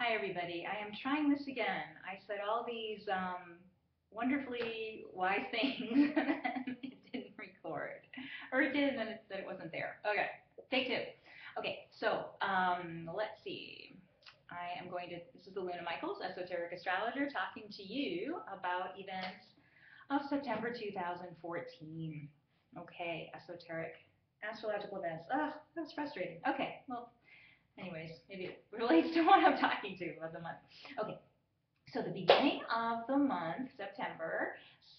Hi everybody, I am trying this again. I said all these wonderfully wise things and then it didn't record. Or it did and then it said it wasn't there. Okay, take two. Okay, so let's see. I am going to, this is the Luna Michaels, Esoteric Astrologer, talking to you about events of September 2014. Okay, esoteric astrological events. Ugh, that was frustrating. Okay, well, anyways, maybe it relates to what I'm talking to about the month. Okay, so the beginning of the month, September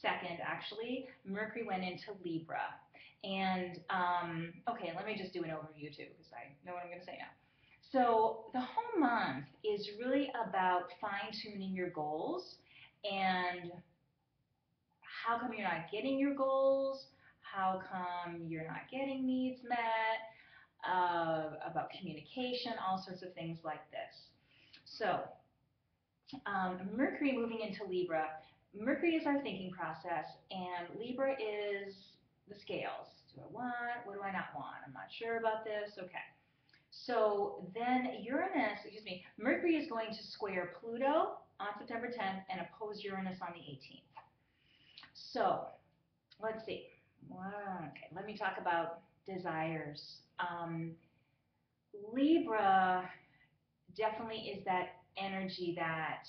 2nd, actually, Mercury went into Libra. And, okay, let me just do an overview too, because I know what I'm going to say now. So the whole month is really about fine-tuning your goals and how come you're not getting your goals, how come you're not getting needs met, about communication, all sorts of things like this. So Mercury moving into Libra. Mercury is our thinking process, and Libra is the scales. Do I want? What do I not want? I'm not sure about this. Okay. So then Mercury is going to square Pluto on September 10th and oppose Uranus on the 18th. So let's see. Okay, let me talk about desires. Libra definitely is that energy that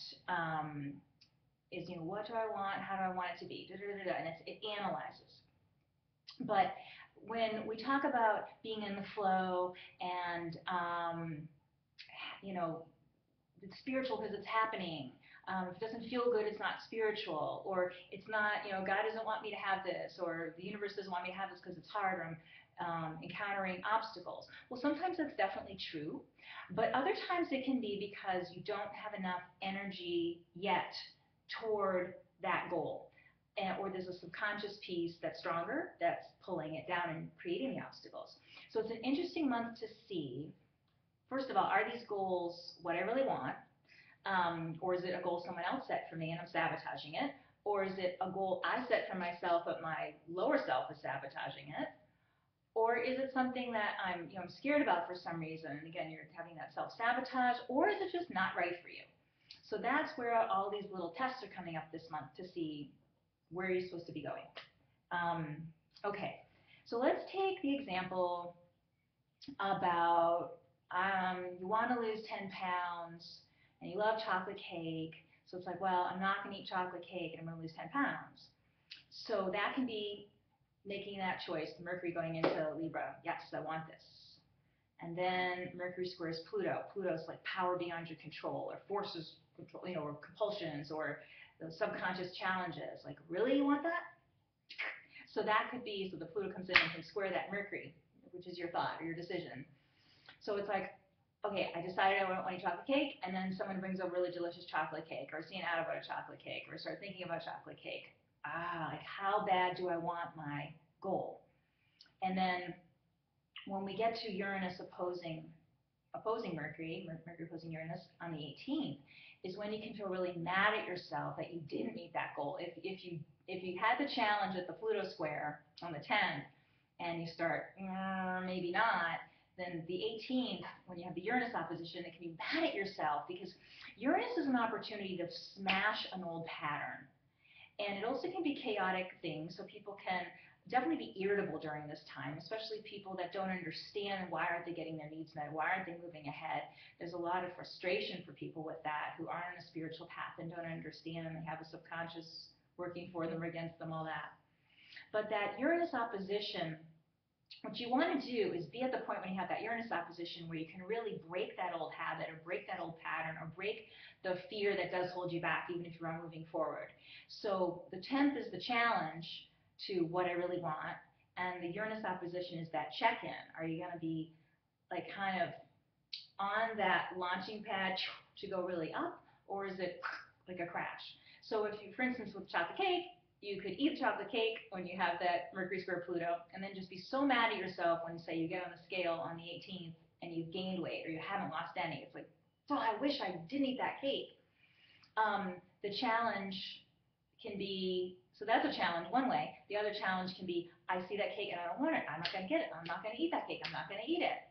is, what do I want? How do I want it to be? And it analyzes. But when we talk about being in the flow and, it's spiritual because it's happening. If it doesn't feel good, it's not spiritual, or it's not, God doesn't want me to have this, or the universe doesn't want me to have this because it's hard, or I'm encountering obstacles. Well, sometimes that's definitely true, but other times it can be because you don't have enough energy yet toward that goal. Or there's a subconscious piece that's stronger, that's pulling it down and creating the obstacles. So it's an interesting month to see. First of all, are these goals what I really want? Or is it a goal someone else set for me and I'm sabotaging it? Or is it a goal I set for myself but my lower self is sabotaging it? Or is it something that I'm scared about for some reason? And again, you're having that self-sabotage. Or is it just not right for you? So that's where all these little tests are coming up this month to see where you're supposed to be going. Okay, so let's take the example about you want to lose 10 pounds and you love chocolate cake. So it's like, well, I'm not going to eat chocolate cake and I'm going to lose 10 pounds. So that can be making that choice, Mercury going into Libra. Yes, I want this. And then Mercury squares Pluto. Pluto's like power beyond your control, or forces control, or compulsions, or those subconscious challenges. Like, really, you want that? So that could be, so the Pluto comes in and can square that Mercury, which is your thought or your decision. So it's like, okay, I decided I don't want to eat chocolate cake, and then someone brings over really delicious chocolate cake, or see an ad about a chocolate cake, or start thinking about chocolate cake. Like how bad do I want my goal? And then when we get to Uranus opposing Mercury, Mercury opposing Uranus on the 18th, is when you can feel really mad at yourself that you didn't meet that goal. If you had the challenge at the Pluto square on the 10th, and you start, maybe not, then the 18th, when you have the Uranus opposition, it can be mad at yourself because Uranus is an opportunity to smash an old pattern. And it also can be chaotic things, so people can definitely be irritable during this time, especially people that don't understand why aren't they getting their needs met, why aren't they moving ahead. There's a lot of frustration for people with that who aren't on a spiritual path and don't understand, and they have a subconscious working for them or against them, all that. But that Uranus opposition, what you want to do is be at the point when you have that Uranus opposition where you can really break that old habit or break that old pattern or break the fear that does hold you back even if you are moving forward. So the 10th is the challenge to what I really want, and the Uranus opposition is that check-in. Are you going to be like kind of on that launching pad to go really up, or is it like a crash? So if you, for instance, with chocolate cake, you could eat chocolate cake when you have that Mercury square Pluto, and then just be so mad at yourself when, say, you get on the scale on the 18th and you've gained weight or you haven't lost any. It's like, oh, I wish I didn't eat that cake. The challenge can be, so that's a challenge one way. The other challenge can be, I see that cake and I don't want it. I'm not going to get it. I'm not going to eat that cake. I'm not going to eat it.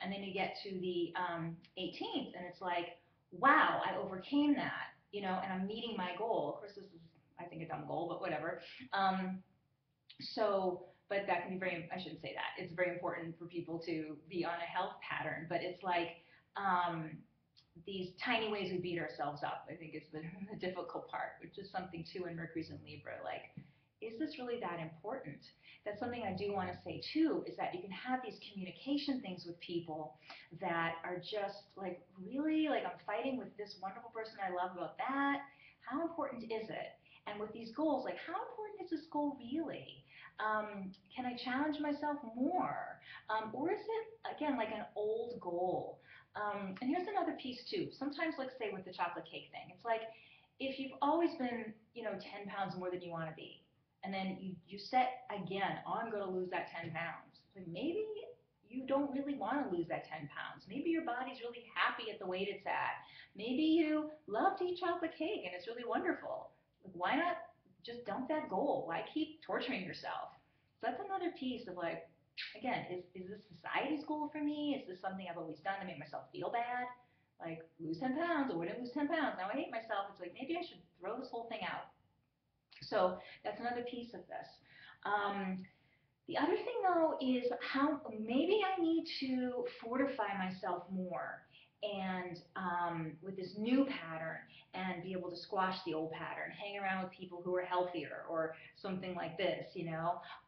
And then you get to the 18th, and it's like, wow, I overcame that, and I'm meeting my goal. Of course, this is, I think, a dumb goal, but whatever. Um, but that can be very, I shouldn't say that. It's very important for people to be on a health pattern, but it's like, um, these tiny ways we beat ourselves up, I think is the difficult part, which is something too in Mercury's in Libra. Like, is this really that important? That's something I do want to say too, is that you can have these communication things with people that are just like, really, like, I'm fighting with this wonderful person I love about that. How important is it? And with these goals, like, how important is this goal really? Can I challenge myself more? Or is it, again, like an old goal? And here's another piece too. Sometimes, like, say with the chocolate cake thing, it's like, if you've always been, 10 pounds more than you want to be, and then you set again, oh, I'm going to lose that 10 pounds. Like, maybe you don't really want to lose that 10 pounds. Maybe your body's really happy at the weight it's at. Maybe you love to eat chocolate cake and it's really wonderful. Like, why not just dump that goal? Why keep torturing yourself? So that's another piece of, like, again, is this society's goal for me? Is this something I've always done to make myself feel bad? Like, lose 10 pounds, or wouldn't lose 10 pounds. Now I hate myself. It's like, maybe I should throw this whole thing out. So that's another piece of this. Um, the other thing, though, is how maybe I need to fortify myself more and with this new pattern, and be able to squash the old pattern, hang around with people who are healthier or something like this,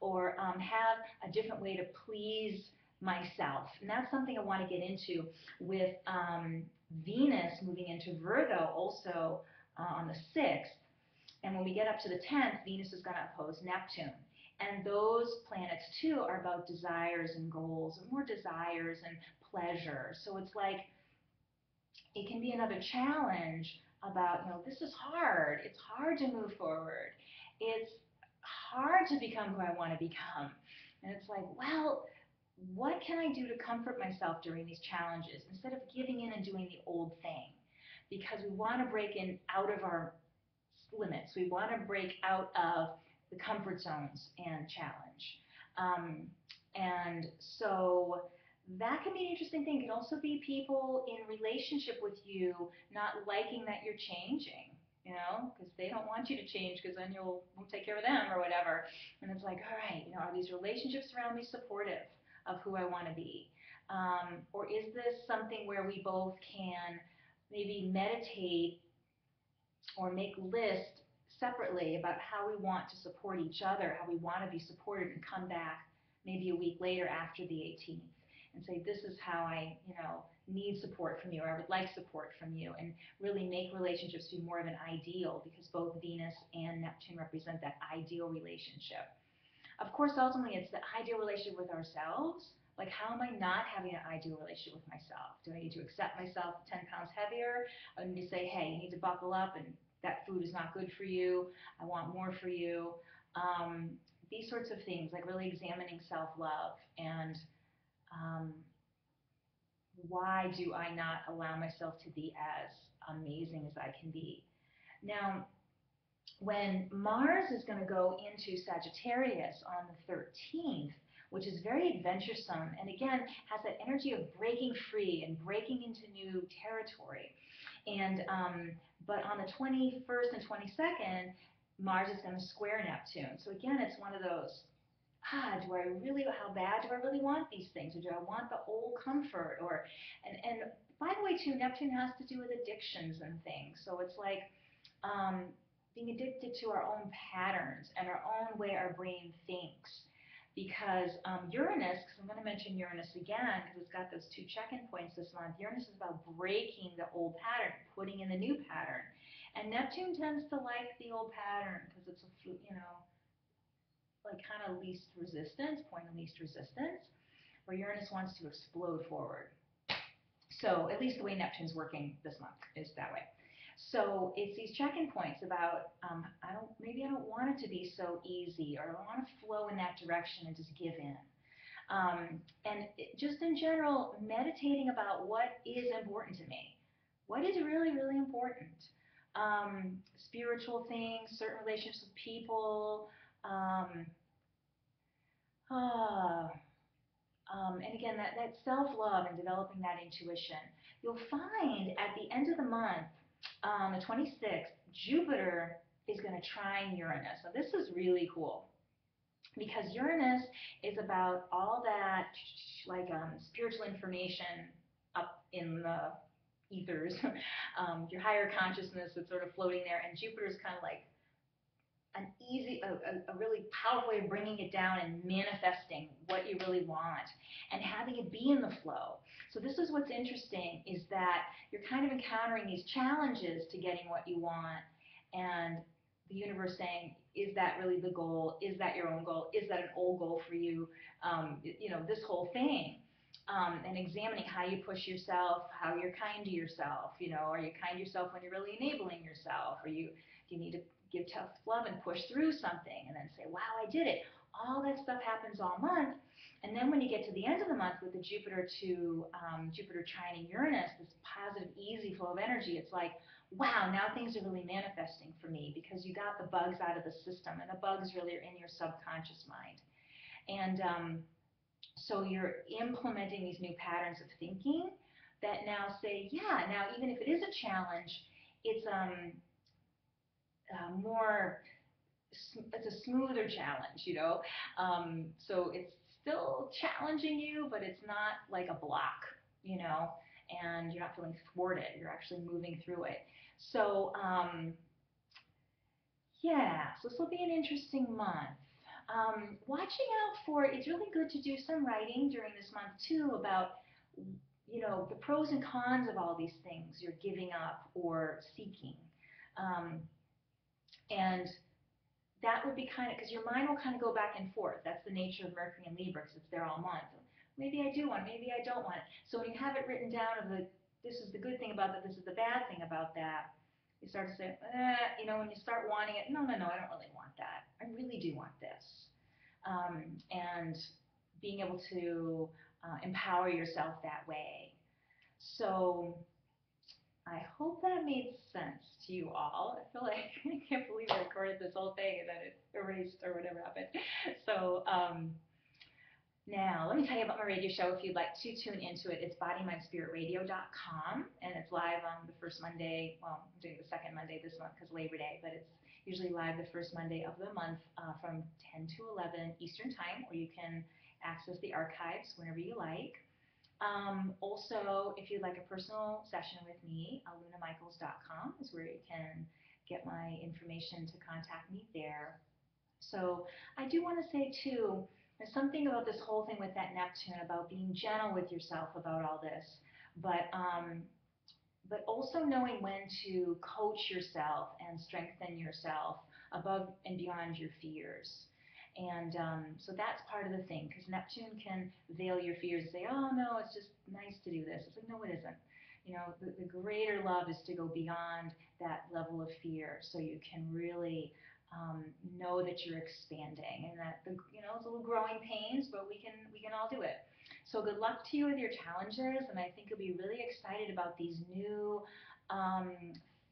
or have a different way to please myself. And that's something I want to get into with Venus moving into Virgo also on the 6th. And when we get up to the 10th, Venus is going to oppose Neptune. And those planets, too, are about desires and goals, and more desires and pleasure. So it's like, it can be another challenge about, this is hard. It's hard to move forward. It's hard to become who I want to become. And it's like, well, what can I do to comfort myself during these challenges instead of giving in and doing the old thing? Because we want to break in out of our limits. We want to break out of the comfort zones and challenge. And so that can be an interesting thing. It can also be people in relationship with you not liking that you're changing, because they don't want you to change, because then you'll won't take care of them or whatever. And it's like, all right, are these relationships around me supportive of who I want to be? Or is this something where we both can maybe meditate or make lists separately about how we want to support each other, how we want to be supported, and come back maybe a week later after the 18th and say, this is how I, need support from you, or I would like support from you, and really make relationships be more of an ideal, because both Venus and Neptune represent that ideal relationship. Of course, ultimately, it's the ideal relationship with ourselves. Like, how am I not having an ideal relationship with myself? Do I need to accept myself 10 pounds heavier? I need to say, hey, you need to buckle up, and that food is not good for you. I want more for you. These sorts of things, like really examining self-love, and um, why do I not allow myself to be as amazing as I can be? Now, when Mars is going to go into Sagittarius on the 13th, which is very adventuresome, and again has that energy of breaking free and breaking into new territory. And but on the 21st and 22nd, Mars is going to square Neptune. So again, it's one of those, do I really, how bad do I really want these things? Or do I want the old comfort? And by the way, too, Neptune has to do with addictions and things. So it's like being addicted to our own patterns and our own way our brain thinks. Because Uranus, because I'm going to mention Uranus again, because it's got those 2 check-in points this month. Uranus is about breaking the old pattern, putting in the new pattern. And Neptune tends to like the old pattern because it's like kind of least resistance, point of least resistance, where Uranus wants to explode forward. So at least the way Neptune's working this month is that way. So it's these check-in points about maybe I don't want it to be so easy, or I don't want to flow in that direction and just give in. Just in general, meditating about what is important to me. What is really, really important? Spiritual things, certain relationships with people, And again, that self-love and developing that intuition. You'll find at the end of the month, the 26th, Jupiter is going to trine Uranus. Now, this is really cool because Uranus is about all that like spiritual information up in the ethers, your higher consciousness that's sort of floating there, and Jupiter is kind of like a really powerful way of bringing it down and manifesting what you really want and having it be in the flow. So this is what's interesting, is that you're kind of encountering these challenges to getting what you want, and the universe saying, is that really the goal? Is that your own goal? Is that an old goal for you? This whole thing. And examining how you push yourself, how you're kind to yourself. Are you kind to yourself when you're really enabling yourself? Do you need to give tough love and push through something and then say, wow, I did it. All that stuff happens all month. And then when you get to the end of the month with the Jupiter trining Uranus, this positive, easy flow of energy, it's like, wow, now things are really manifesting for me because you got the bugs out of the system, and the bugs really are in your subconscious mind. And so you're implementing these new patterns of thinking that now say, yeah, now even if it is a challenge, it's it's a smoother challenge. So it's still challenging you, but it's not like a block, and you're not feeling thwarted. You're actually moving through it. So, yeah, so this will be an interesting month. Watching out for, it's really good to do some writing during this month too about, the pros and cons of all these things you're giving up or seeking. And that would be kind of, because your mind will kind of go back and forth. That's the nature of Mercury and Libra, because it's there all month. Maybe I do want it, maybe I don't want it. So when you have it written down this is the good thing about that, this is the bad thing about that, you start to say, when you start wanting it, no, I don't really want that. I really do want this. And being able to empower yourself that way. So I hope that made sense to you all. I feel like I can't believe I recorded this whole thing and then it erased or whatever happened. So now let me tell you about my radio show if you'd like to tune into it. It's bodymindspiritradio.com, and it's live on the first Monday. Well, I'm doing the second Monday this month because Labor Day, but it's usually live the first Monday of the month from 10 to 11 Eastern Time, or you can access the archives whenever you like. Also, if you'd like a personal session with me, lunamichaels.com is where you can get my information to contact me there. So I do want to say too, there's something about this whole thing with that Neptune, about being gentle with yourself about all this, but also knowing when to coach yourself and strengthen yourself above and beyond your fears. And so that's part of the thing, because Neptune can veil your fears and say, oh, no, it's just nice to do this. It's like, no, it isn't. The greater love is to go beyond that level of fear, so you can really know that you're expanding, and that it's a little growing pains, but we can all do it. So good luck to you with your challenges, and I think you'll be really excited about these new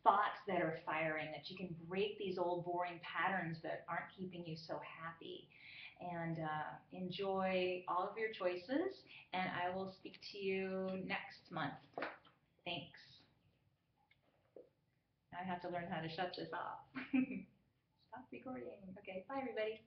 thoughts that are firing, that you can break these old boring patterns that aren't keeping you so happy, and enjoy all of your choices, and I will speak to you next month. Thanks. Now I have to learn how to shut this off. Stop recording. Okay, bye everybody.